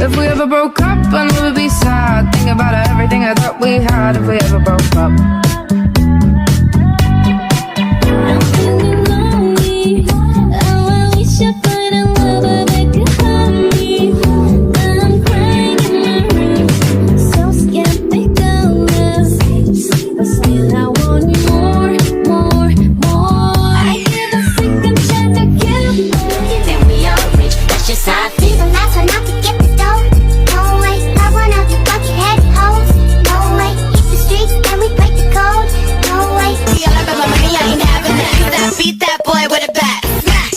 If we ever broke up, I knew it'd be sad. Think about everything I thought we had. If we ever broke up. I'm feeling lonely. Oh, I wish I find a lover that could help me. I'm crying in my room, so skeptical of but still I want you more. I give a second chance to give then we all rich. That's just how I feel. The last one out to get the dough. No way, not one of you bucket-headed hoes. No way, hit the streets and we break the code. No way. Yeah, I got my money, I ain't having that. Beat that boy with a bat. Smack.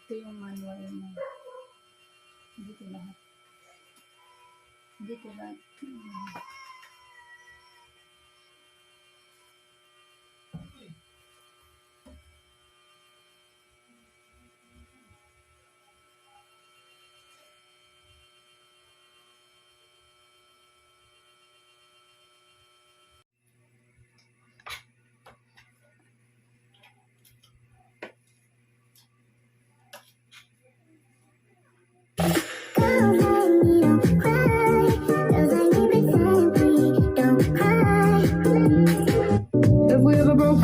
Ito yung manual mo. Dito lahat. Dito lahat. If we ever broke